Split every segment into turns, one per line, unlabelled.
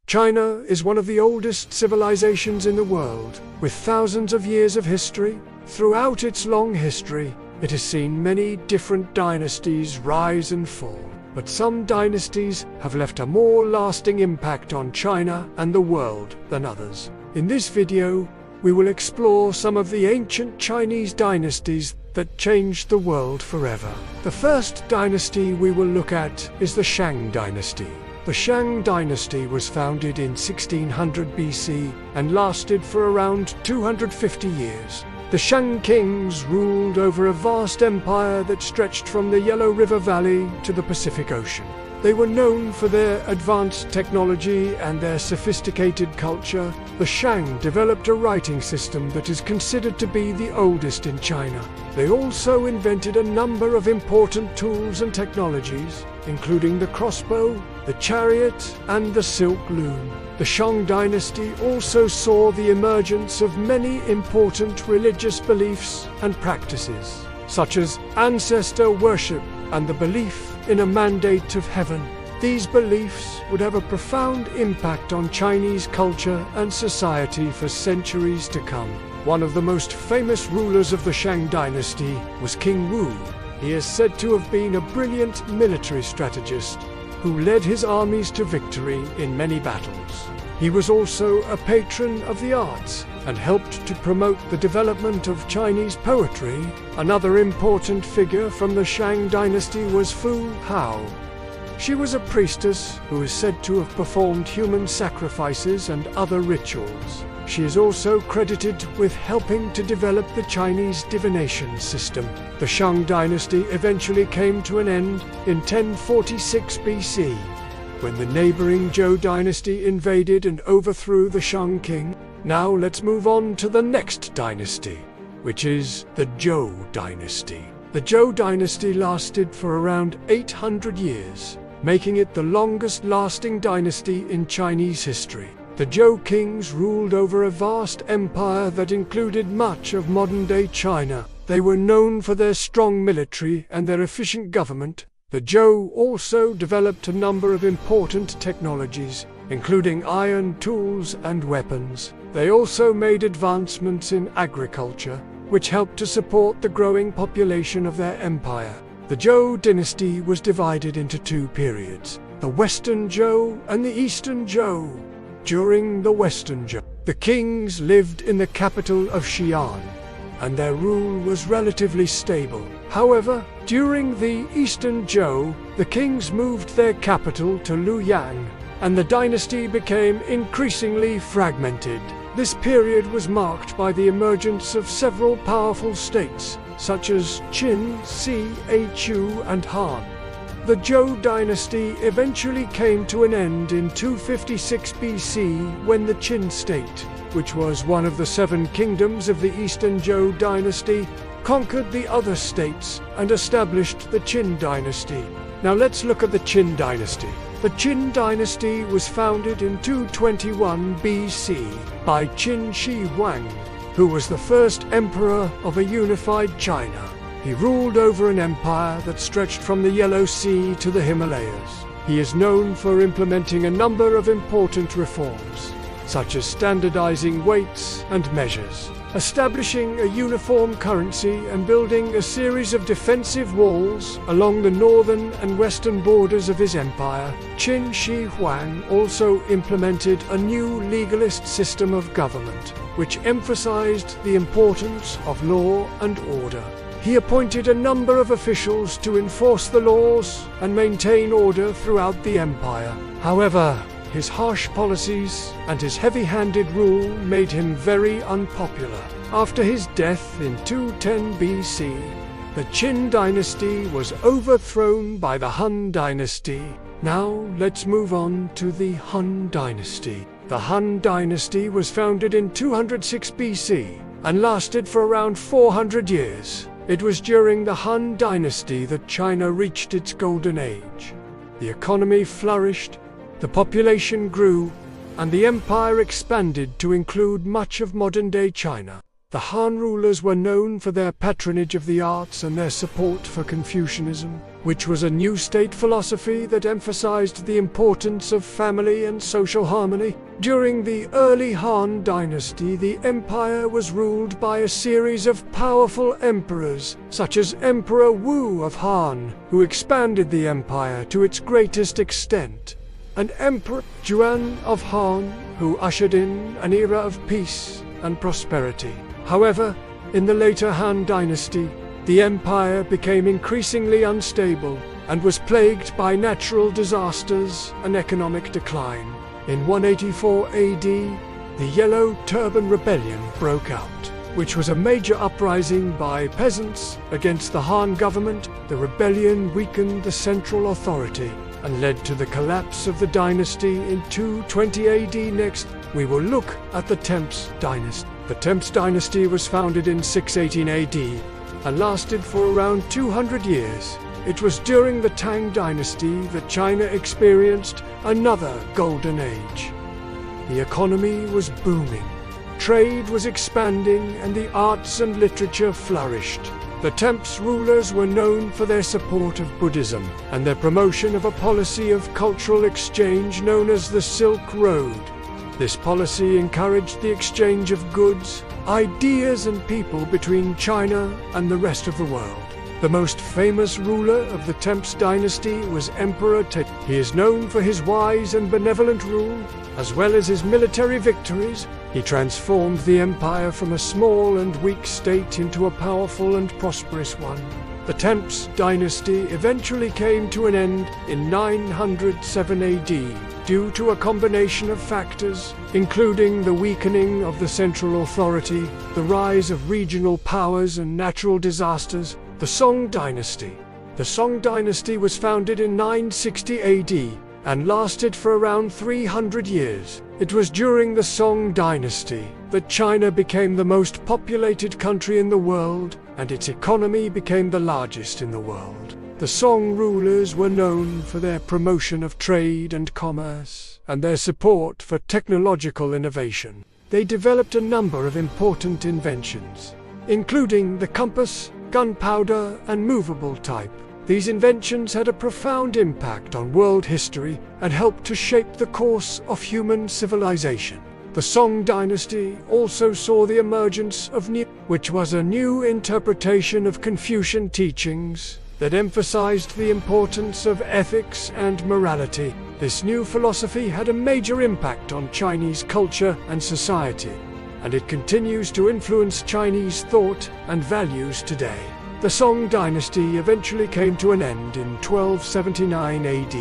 China is one of the oldest civilizations in the world, with thousands of years of history. Throughout its long history, it has seen many different dynasties rise and fall, but some dynasties have left a more lasting impact on China and the world than others. In this video, we will explore some of the ancient Chinese dynasties that changed the world forever. The first dynasty we will look at is the Shang dynasty. The Shang dynasty was founded in 1600 BC and lasted for around 250 years. The Shang kings ruled over a vast empire that stretched from the Yellow River Valley to the Pacific Ocean. They were known for their advanced technology and their sophisticated culture. The Shang developed a writing system that is considered to be the oldest in China. They also invented a number of important tools and technologies, including the crossbow, the chariot, and the silk loom. The Shang dynasty also saw the emergence of many important religious beliefs and practices, such as ancestor worship and the belief in a mandate of heaven. These beliefs would have a profound impact on Chinese culture and society for centuries to come. One of the most famous rulers of the Shang dynasty was King Wu. He is said to have been a brilliant military strategist who led his armies to victory in many battles. He was also a patron of the arts and helped to promote the development of Chinese poetry. Another important figure from the Shang dynasty was Fu Hao. She was a priestess who is said to have performed human sacrifices and other rituals. She is also credited with helping to develop the Chinese divination system. The Shang dynasty eventually came to an end in 1046 BC, when the neighboring Zhou dynasty invaded and overthrew the Shang king. Now let's move on to the next dynasty, which is the Zhou dynasty. The Zhou dynasty lasted for around 800 years, making it the longest-lasting dynasty in Chinese history. The Zhou kings ruled over a vast empire that included much of modern-day China. They were known for their strong military and their efficient government. The Zhou also developed a number of important technologies, including iron tools and weapons. They also made advancements in agriculture, which helped to support the growing population of their empire. The Zhou dynasty was divided into two periods, the Western Zhou and the Eastern Zhou. During the Western Zhou, the kings lived in the capital of Xi'an, and their rule was relatively stable. However, during the Eastern Zhou, the kings moved their capital to Luoyang, and the dynasty became increasingly fragmented. This period was marked by the emergence of several powerful states, such as Qin, Si, Chu, and Han. The Zhou dynasty eventually came to an end in 256 BC when the Qin state, which was one of the 7 kingdoms of the Eastern Zhou dynasty, conquered the other states and established the Qin dynasty. Now let's look at the Qin dynasty. The Qin dynasty was founded in 221 BC by Qin Shi Huang, who was the first emperor of a unified China. He ruled over an empire that stretched from the Yellow Sea to the Himalayas. He is known for implementing a number of important reforms, such as standardizing weights and measures, establishing a uniform currency, and building a series of defensive walls along the northern and western borders of his empire. Qin Shi Huang also implemented a new legalist system of government, which emphasized the importance of law and order. He appointed a number of officials to enforce the laws and maintain order throughout the empire. However, his harsh policies and his heavy-handed rule made him very unpopular. After his death in 210 BC, the Qin dynasty was overthrown by the Han dynasty. Now let's move on to the Han dynasty. The Han dynasty was founded in 206 BC and lasted for around 400 years. It was during the Han dynasty that China reached its golden age. The economy flourished, the population grew, and the empire expanded to include much of modern-day China. The Han rulers were known for their patronage of the arts and their support for Confucianism. which was a new state philosophy that emphasized the importance of family and social harmony. During the early Han Dynasty, the empire was ruled by a series of powerful emperors, such as Emperor Wu of Han, who expanded the empire to its greatest extent, and Emperor Yuan of Han, who ushered in an era of peace and prosperity. However, in the later Han Dynasty, the empire became increasingly unstable and was plagued by natural disasters and economic decline. In 184 AD, the Yellow Turban Rebellion broke out, which was a major uprising by peasants against the Han government. The rebellion weakened the central authority and led to the collapse of the dynasty in 220 AD. Next, we will look at the Temps dynasty. The Temps dynasty was founded in 618 AD and lasted for around 200 years. It was during the Tang dynasty that China experienced another golden age. The economy was booming, trade was expanding, and the arts and literature flourished. The Temps rulers were known for their support of Buddhism and their promotion of a policy of cultural exchange known as the Silk Road. This policy encouraged the exchange of goods, ideas, and people between China and the rest of the world. The most famous ruler of the Temps dynasty was Emperor Tang. He is known for his wise and benevolent rule, as well as his military victories. He transformed the empire from a small and weak state into a powerful and prosperous one. The Temps dynasty eventually came to an end in 907 AD due to a combination of factors, including the weakening of the central authority, the rise of regional powers, and natural disasters. The Song dynasty. The Song dynasty was founded in 960 AD and lasted for around 300 years. It was during the Song dynasty that China became the most populated country in the world, and its economy became the largest in the world. The Song rulers were known for their promotion of trade and commerce, and their support for technological innovation. They developed a number of important inventions, including the compass, gunpowder, and movable type. These inventions had a profound impact on world history and helped to shape the course of human civilization. The Song dynasty also saw the emergence of which was a new interpretation of Confucian teachings that emphasized the importance of ethics and morality. This new philosophy had a major impact on Chinese culture and society, and it continues to influence Chinese thought and values today. The Song dynasty eventually came to an end in 1279 AD,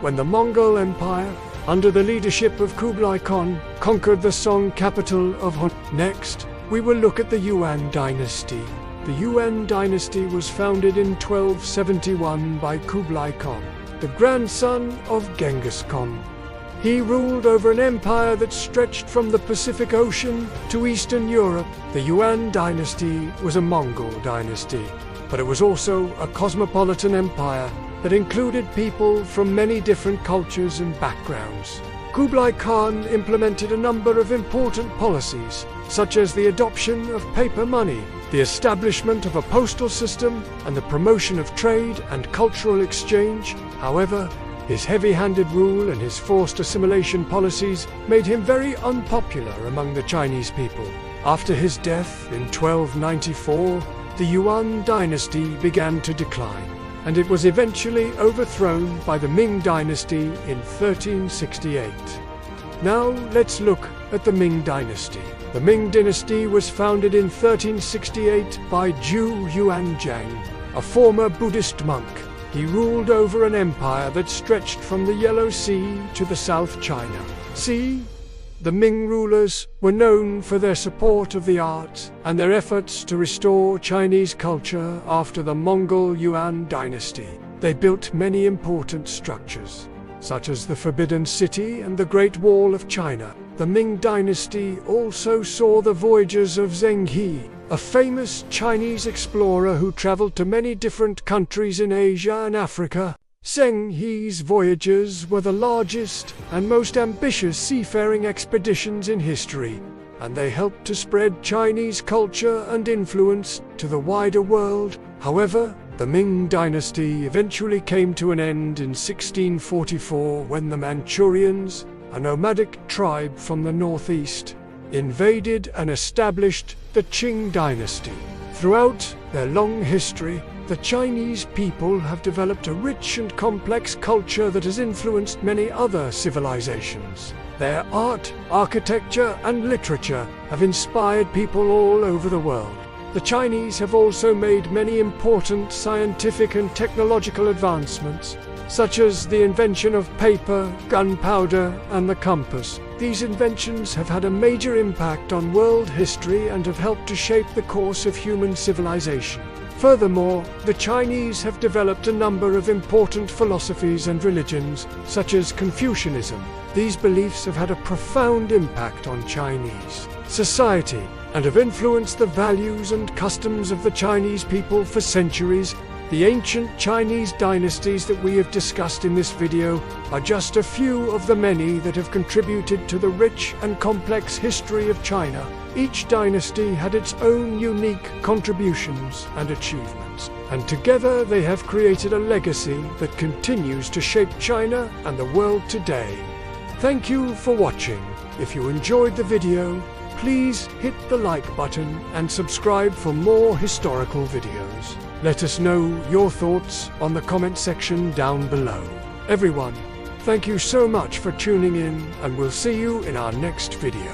when the Mongol Empire, under the leadership of Kublai Khan, conquered the Song capital of Han. Next, we will look at the Yuan dynasty. The Yuan dynasty was founded in 1271 by Kublai Khan, the grandson of Genghis Khan. He ruled over an empire that stretched from the Pacific Ocean to Eastern Europe. The Yuan dynasty was a Mongol dynasty, but it was also a cosmopolitan empire that included people from many different cultures and backgrounds. Kublai Khan implemented a number of important policies, such as the adoption of paper money, the establishment of a postal system, and the promotion of trade and cultural exchange. However, his heavy-handed rule and his forced assimilation policies made him very unpopular among the Chinese people. After his death in 1294, the Yuan dynasty began to decline, and it was eventually overthrown by the Ming dynasty in 1368. Now let's look at the Ming dynasty. The Ming dynasty was founded in 1368 by Xia and Shang, a former Buddhist monk. He ruled over an empire that stretched from the Yellow Sea to the South China Sea. The Ming rulers were known for their support of the arts and their efforts to restore Chinese culture after the Mongol Yuan dynasty. They built many important structures, such as the Forbidden City and the Great Wall of China. The Ming dynasty also saw the voyages of Zheng He, a famous Chinese explorer who traveled to many different countries in Asia and Africa. Zheng He's voyages were the largest and most ambitious seafaring expeditions in history, and they helped to spread Chinese culture and influence to the wider world. However, The Ming dynasty eventually came to an end in 1644 when the Manchurians, a nomadic tribe from the northeast, invaded and established the Qing dynasty. Throughout their long history, the Chinese people have developed a rich and complex culture that has influenced many other civilizations. Their art, architecture, and literature have inspired people all over the world. The Chinese have also made many important scientific and technological advancements, such as the invention of paper, gunpowder, and the compass. These inventions have had a major impact on world history and have helped to shape the course of human civilization. Furthermore, the Chinese have developed a number of important philosophies and religions, such as Confucianism. These beliefs have had a profound impact on Chinese society and have influenced the values and customs of the Chinese people for centuries. The ancient Chinese dynasties that we have discussed in this video are just a few of the many that have contributed to the rich and complex history of China. Each dynasty had its own unique contributions and achievements, and together they have created a legacy that continues to shape China and the world today. Thank you for watching. If you enjoyed the video, please hit the like button and subscribe for more historical videos. Let us know your thoughts on the comment section down below. Everyone, thank you so much for tuning in, and we'll see you in our next video.